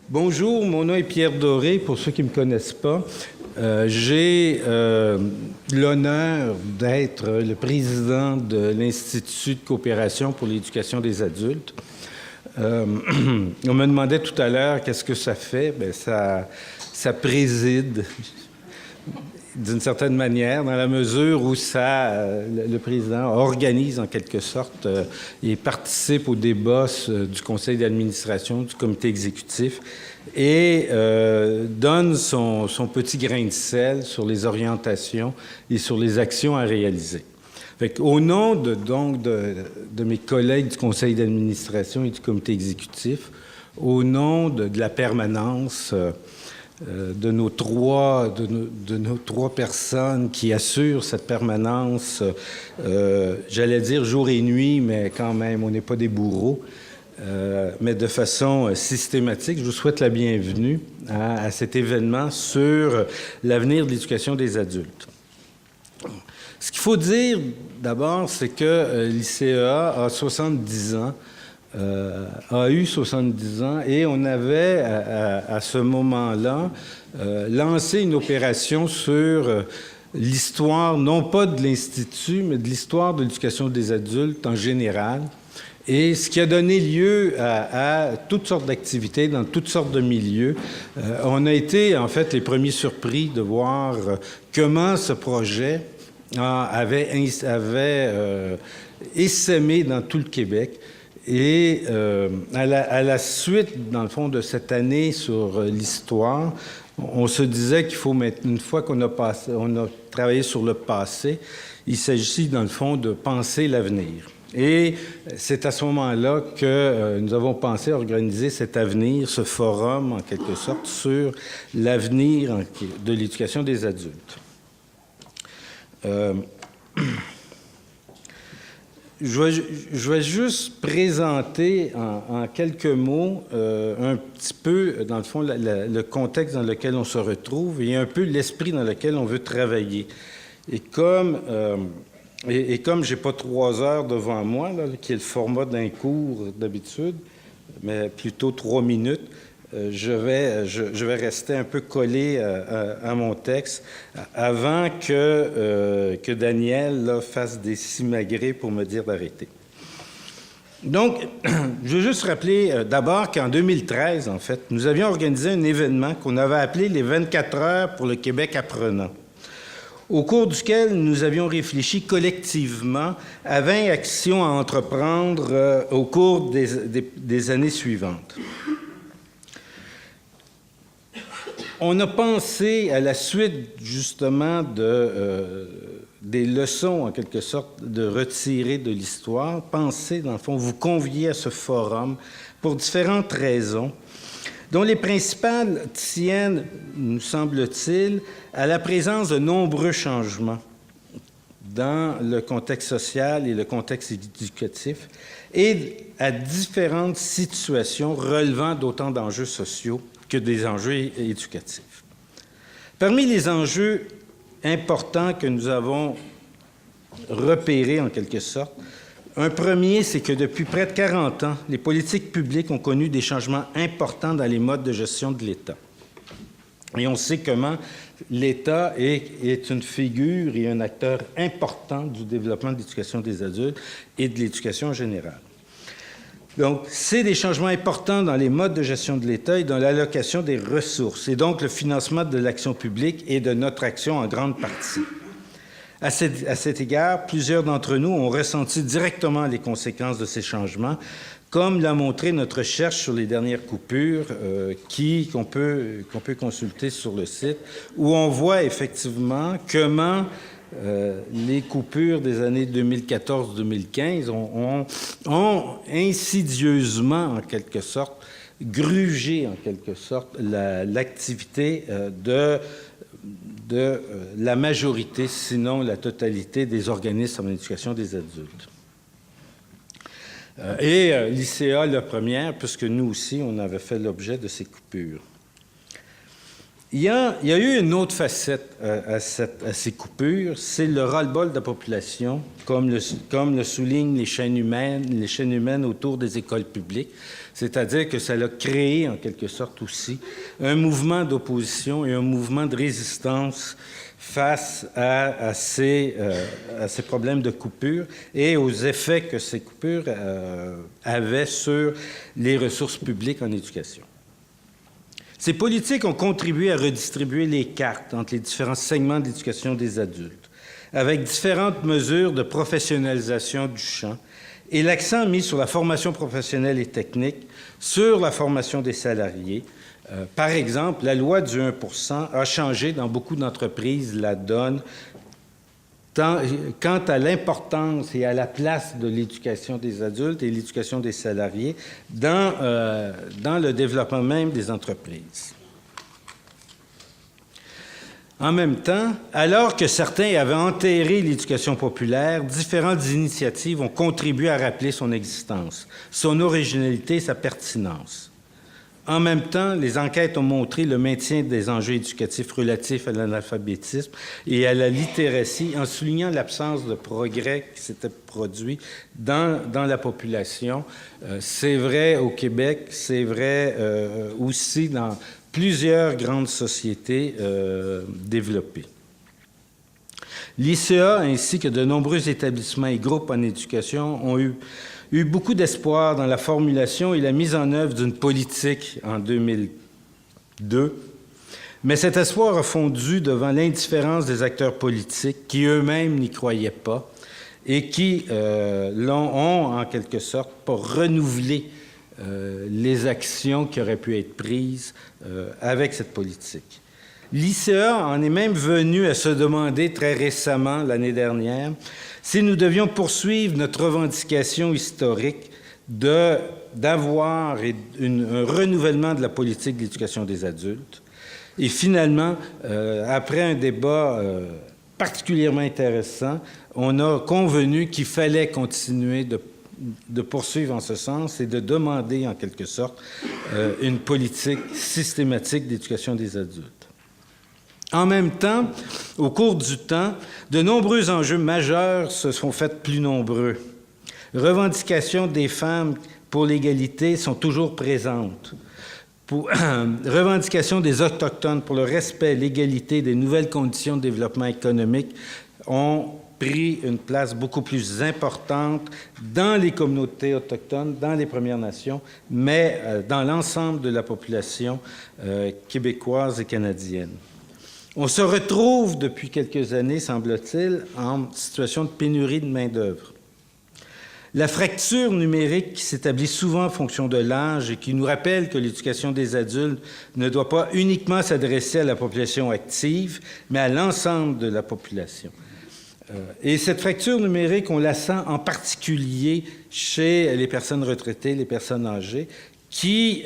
Bonjour, mon nom est Pierre Doré, pour ceux qui ne me connaissent pas. J'ai l'honneur d'être le président de l'Institut de coopération pour l'éducation des adultes. On me demandait tout à l'heure qu'est-ce que ça fait. Bien, ça préside d'une certaine manière, dans la mesure où le président organise en quelque sorte et participe aux débats du conseil d'administration, du comité exécutif et donne son petit grain de sel sur les orientations et sur les actions à réaliser. Au nom de mes collègues du conseil d'administration et du comité exécutif, au nom de la permanence de nos trois personnes qui assurent cette permanence, j'allais dire jour et nuit, mais quand même, on n'est pas des bourreaux, mais de façon systématique. Je vous souhaite la bienvenue à cet événement sur l'avenir de l'éducation des adultes. Ce qu'il faut dire d'abord, c'est que l'ICEA a 70 ans, a eu 70 ans et on avait à ce moment-là lancé une opération sur l'histoire, non pas de l'Institut, mais de l'histoire de l'éducation des adultes en général, et ce qui a donné lieu à toutes sortes d'activités dans toutes sortes de milieux. On a été en fait les premiers surpris de voir comment ce projet avait essaimé dans tout le Québec. Et à la suite, dans le fond, de cette année sur l'histoire, on se disait qu'il faut mettre, une fois qu'on a travaillé sur le passé, il s'agit, dans le fond, de penser l'avenir. Et c'est à ce moment-là que nous avons pensé à organiser cet avenir, ce forum, en quelque sorte, sur l'avenir de l'éducation des adultes. Je vais juste présenter en quelques mots un petit peu, dans le fond, le contexte dans lequel on se retrouve et un peu l'esprit dans lequel on veut travailler. Et comme je n'ai pas 3 heures devant moi, là, qui est le format d'un cours d'habitude, mais plutôt 3 minutes, je vais rester un peu collé à mon texte avant que Daniel là, fasse des simagrées pour me dire d'arrêter. Donc, je veux juste rappeler d'abord qu'en 2013, en fait, nous avions organisé un événement qu'on avait appelé les 24 heures pour le Québec apprenant, au cours duquel nous avions réfléchi collectivement à 20 actions à entreprendre au cours des années suivantes. On a pensé, à la suite, justement, des leçons, en quelque sorte, de retirer de l'histoire, penser, dans le fond, vous convier à ce forum pour différentes raisons, dont les principales tiennent, nous semble-t-il, à la présence de nombreux changements dans le contexte social et le contexte éducatif, et à différentes situations relevant d'autant d'enjeux sociaux que des enjeux éducatifs. Parmi les enjeux importants que nous avons repérés, en quelque sorte, un premier, c'est que depuis près de 40 ans, les politiques publiques ont connu des changements importants dans les modes de gestion de l'État. Et on sait comment l'État est une figure et un acteur important du développement de l'éducation des adultes et de l'éducation en général. Donc, c'est des changements importants dans les modes de gestion de l'État et dans l'allocation des ressources, et donc le financement de l'action publique et de notre action en grande partie. À cet égard, plusieurs d'entre nous ont ressenti directement les conséquences de ces changements, comme l'a montré notre recherche sur les dernières coupures qu'on peut consulter sur le site, où on voit effectivement comment les coupures des années 2014-2015 ont insidieusement, en quelque sorte, grugé, en quelque sorte, l'activité de la majorité, sinon la totalité, des organismes en éducation des adultes. Et l'ICA, la première, puisque nous aussi, on avait fait l'objet de ces coupures. Il y a eu une autre facette à ces coupures, c'est le ras-le-bol de la population, comme le soulignent les chaînes humaines autour des écoles publiques. C'est-à-dire que ça a créé, en quelque sorte aussi, un mouvement d'opposition et un mouvement de résistance face à ces problèmes de coupure et aux effets que ces coupures avaient sur les ressources publiques en éducation. Ces politiques ont contribué à redistribuer les cartes entre les différents segments de l'éducation des adultes, avec différentes mesures de professionnalisation du champ et l'accent mis sur la formation professionnelle et technique, sur la formation des salariés. Par exemple, la loi du 1 % a changé dans beaucoup d'entreprises la donne quant à l'importance et à la place de l'éducation des adultes et l'éducation des salariés dans le développement même des entreprises. En même temps, alors que certains avaient enterré l'éducation populaire, différentes initiatives ont contribué à rappeler son existence, son originalité et sa pertinence. En même temps, les enquêtes ont montré le maintien des enjeux éducatifs relatifs à l'analphabétisme et à la littératie en soulignant l'absence de progrès qui s'était produit dans la population. C'est vrai au Québec, c'est vrai aussi dans plusieurs grandes sociétés développées. L'ICA ainsi que de nombreux établissements et groupes en éducation ont eu beaucoup d'espoir dans la formulation et la mise en œuvre d'une politique en 2002, mais cet espoir a fondu devant l'indifférence des acteurs politiques qui eux-mêmes n'y croyaient pas et qui ont, en quelque sorte, pas renouvelé les actions qui auraient pu être prises avec cette politique. L'ICA en est même venu à se demander très récemment, l'année dernière, si nous devions poursuivre notre revendication historique d'avoir un renouvellement de la politique d'éducation des adultes. Et finalement, après un débat particulièrement intéressant, on a convenu qu'il fallait continuer de poursuivre en ce sens et de demander, en quelque sorte, une politique systématique d'éducation des adultes. En même temps, au cours du temps, de nombreux enjeux majeurs se sont faits plus nombreux. Revendications des femmes pour l'égalité sont toujours présentes. Revendications des Autochtones pour le respect, l'égalité, des nouvelles conditions de développement économique ont pris une place beaucoup plus importante dans les communautés autochtones, dans les Premières Nations, mais dans l'ensemble de la population québécoise et canadienne. On se retrouve depuis quelques années, semble-t-il, en situation de pénurie de main-d'œuvre. La fracture numérique qui s'établit souvent en fonction de l'âge et qui nous rappelle que l'éducation des adultes ne doit pas uniquement s'adresser à la population active, mais à l'ensemble de la population. Et cette fracture numérique, on la sent en particulier chez les personnes retraitées, les personnes âgées, qui,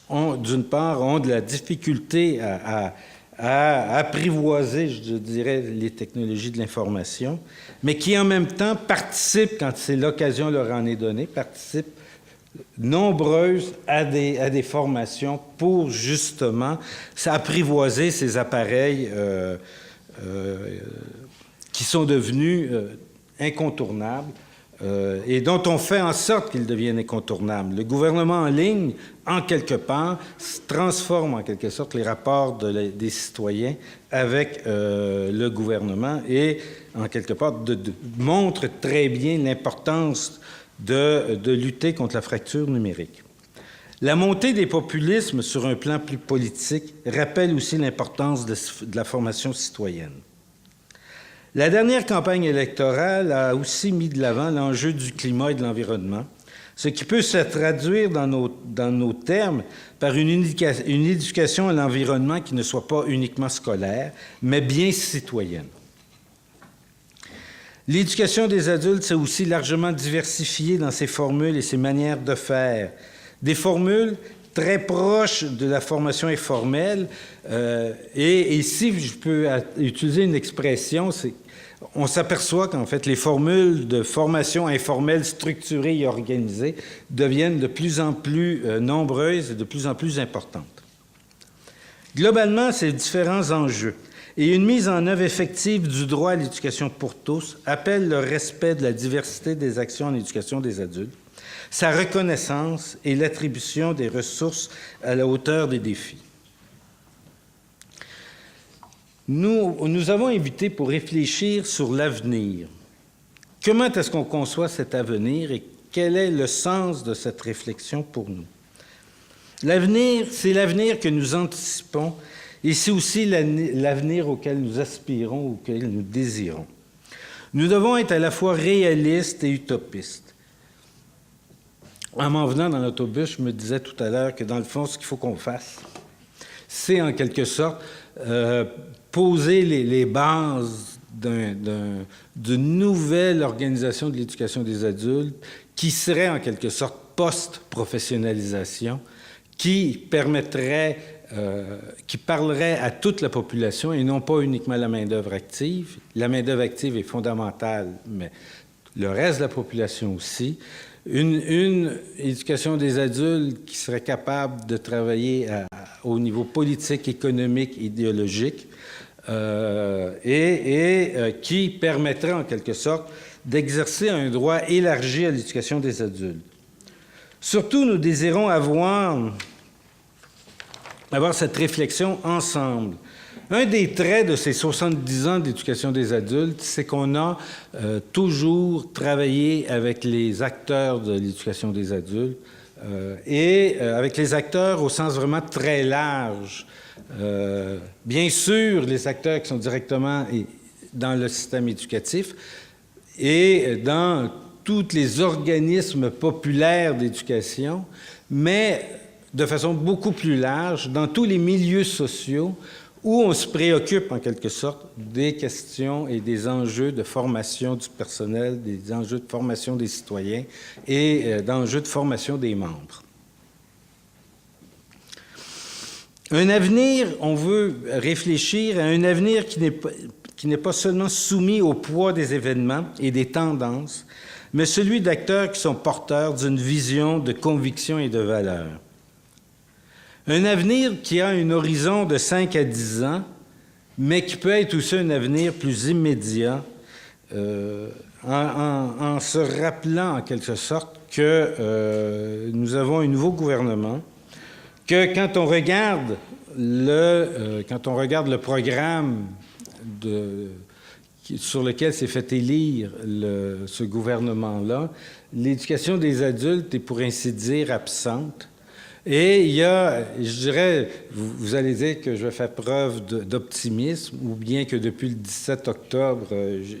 d'une part, ont de la difficulté à apprivoiser, je dirais, les technologies de l'information, mais qui, en même temps, participent, quand c'est l'occasion leur en est donnée, participent nombreuses à des formations pour, justement, apprivoiser ces appareils qui sont devenus incontournables et dont on fait en sorte qu'ils deviennent incontournables. Le gouvernement en ligne, en quelque part, transforme en quelque sorte les rapports des citoyens avec le gouvernement et, en quelque part, montre très bien l'importance de lutter contre la fracture numérique. La montée des populismes sur un plan plus politique rappelle aussi l'importance de la formation citoyenne. La dernière campagne électorale a aussi mis de l'avant l'enjeu du climat et de l'environnement, ce qui peut se traduire dans nos termes par une éducation à l'environnement qui ne soit pas uniquement scolaire, mais bien citoyenne. L'éducation des adultes s'est aussi largement diversifiée dans ses formules et ses manières de faire. Des formules très proches de la formation informelle. Et si je peux utiliser une expression, on s'aperçoit qu'en fait, les formules de formation informelle structurée et organisée deviennent de plus en plus nombreuses et de plus en plus importantes. Globalement, ces différents enjeux et une mise en œuvre effective du droit à l'éducation pour tous appellent le respect de la diversité des actions en éducation des adultes, sa reconnaissance et l'attribution des ressources à la hauteur des défis. Nous avons invité pour réfléchir sur l'avenir. Comment est-ce qu'on conçoit cet avenir et quel est le sens de cette réflexion pour nous? L'avenir, c'est l'avenir que nous anticipons et c'est aussi l'avenir auquel nous aspirons, auquel nous désirons. Nous devons être à la fois réalistes et utopistes. En m'en venant dans l'autobus, je me disais tout à l'heure que dans le fond, ce qu'il faut qu'on fasse, c'est en quelque sorte poser les bases d'une nouvelle organisation de l'éducation des adultes qui serait en quelque sorte post-professionnalisation, qui permettrait, qui parlerait à toute la population et non pas uniquement à la main-d'œuvre active. La main-d'œuvre active est fondamentale, mais le reste de la population aussi. Une éducation des adultes qui serait capable de travailler au niveau politique, économique, idéologique, qui permettrait en quelque sorte d'exercer un droit élargi à l'éducation des adultes. Surtout, nous désirons avoir cette réflexion ensemble. Un des traits de ces 70 ans d'éducation des adultes, c'est qu'on a toujours travaillé avec les acteurs de l'éducation des adultes avec les acteurs au sens vraiment très large. Bien sûr, les acteurs qui sont directement dans le système éducatif et dans tous les organismes populaires d'éducation, mais de façon beaucoup plus large, dans tous les milieux sociaux où on se préoccupe en quelque sorte des questions et des enjeux de formation du personnel, des enjeux de formation des citoyens et d'enjeux de formation des membres. Un avenir, on veut réfléchir à un avenir qui n'est pas seulement soumis au poids des événements et des tendances, mais celui d'acteurs qui sont porteurs d'une vision de conviction et de valeurs. Un avenir qui a un horizon de 5 à 10 ans, mais qui peut être aussi un avenir plus immédiat, en se rappelant en quelque sorte que nous avons un nouveau gouvernement, que quand on regarde le programme sur lequel s'est fait élire ce gouvernement-là, l'éducation des adultes est pour ainsi dire absente. Et il y a, je dirais, vous allez dire que je vais faire preuve d'optimisme, ou bien que depuis le 17 octobre,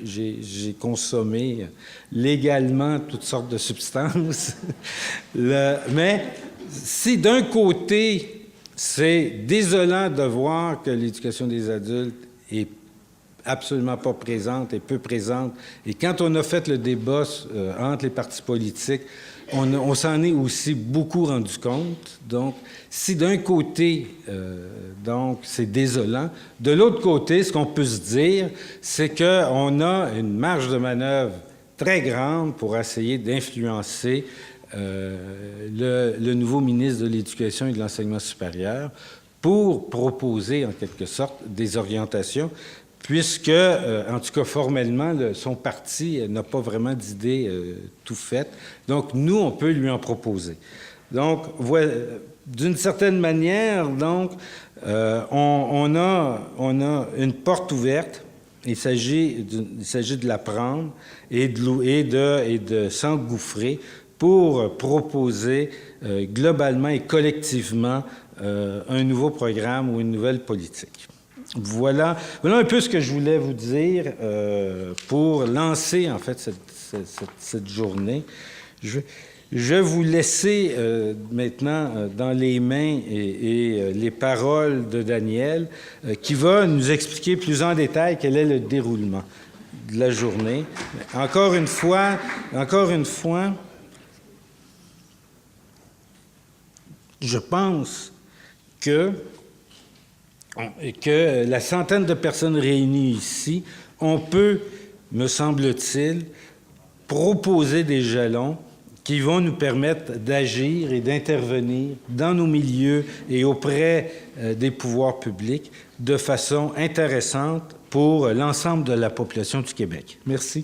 j'ai consommé légalement toutes sortes de substances. Mais si d'un côté, c'est désolant de voir que l'éducation des adultes est absolument pas présente et peu présente, et quand on a fait le débat entre les partis politiques, on s'en est aussi beaucoup rendu compte. Donc, si d'un côté, donc, c'est désolant, de l'autre côté, ce qu'on peut se dire, c'est qu'on a une marge de manœuvre très grande pour essayer d'influencer le nouveau ministre de l'Éducation et de l'Enseignement supérieur pour proposer, en quelque sorte, des orientations, puisque, en tout cas formellement, son parti n'a pas vraiment d'idée tout faite. Donc, nous, on peut lui en proposer. Donc, voilà, d'une certaine manière, donc, on a une porte ouverte. Il s'agit de la prendre et de s'engouffrer pour proposer globalement et collectivement un nouveau programme ou une nouvelle politique. Voilà un peu ce que je voulais vous dire pour lancer, en fait, cette journée. Je vais vous laisser maintenant dans les mains et les paroles de Daniel, qui va nous expliquer plus en détail quel est le déroulement de la journée. Encore une fois, je pense que la centaine de personnes réunies ici, on peut, me semble-t-il, proposer des jalons qui vont nous permettre d'agir et d'intervenir dans nos milieux et auprès des pouvoirs publics de façon intéressante pour l'ensemble de la population du Québec. Merci.